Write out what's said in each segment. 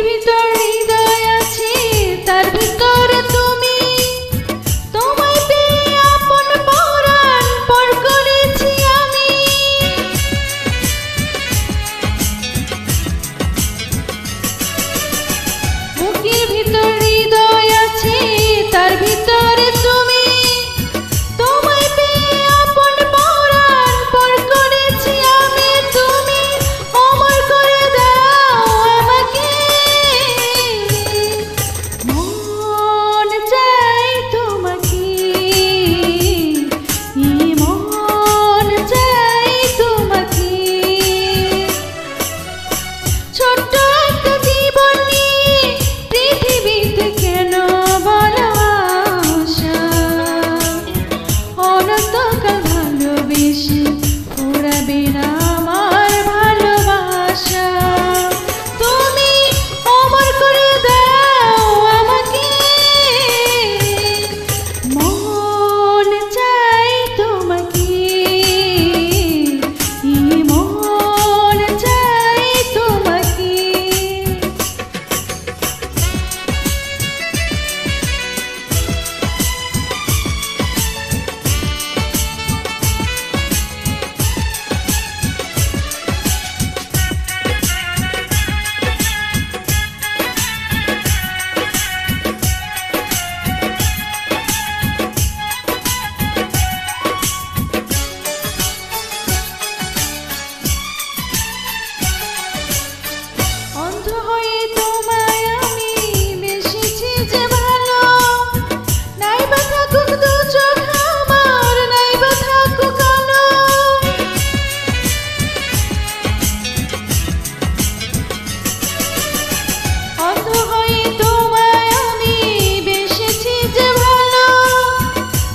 ভিতর হৃদয় আছে, তার ভিতরে তুমি। তোমায় পেয়ে আপন পরাণ পর করেছি আমি। বুকের ভিতর হৃদয় আছে, তার ভিতরে তুমি। তোমায় পেয়ে আপন পরাণ পর করেছি আমি। তুমি অমর করে দাও আমাকে, মন চাই তোমাকে, মন চাই তোমাকে। ছোট্ট একটা জীবন নিয়ে পৃথিবীতে কেন ভালোবাসা, অনন্তকাল ভালোবেসে ফুরাবে না আমার ভালোবাসা। তুমি অমর করে দাও আমাকে, মন চাই তোমাকে, মন চাই তোমাকে। অন্ধ হয়ে তোমায় আমি বেসেছি যে ভালো, নাই বা থাকুক দু চোখ আমার, নাই বা থাকুক আলো। অন্ধ হয়ে তোমায় আমি বেসেছি যে ভালো,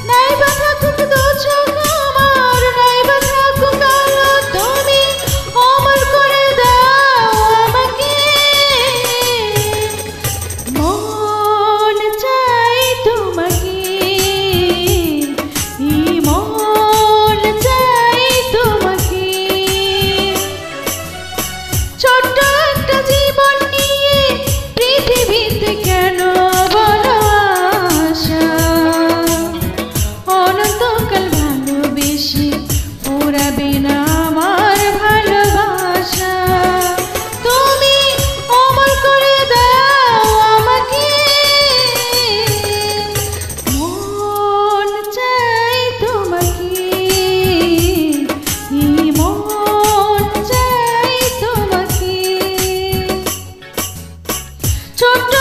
নাই বা থাকুক দু চোখ আমার, নাই বা থাকুক আলো। তুমি অমর করে দাও আমাকে, মন চাই তোমাকে, মন চাই তোমাকে। ছোট্ট একটা জীবন নিয়ে পৃথিবীতে কেন ভালোবাসা, অনন্তকাল ভালোবেসে ফুরাবে না আমার ভালোবাসা। তুমি অমর করে দাও আমাকে, মন চাই তোমাকে, মন চাই তোমাকে। ছোট্ট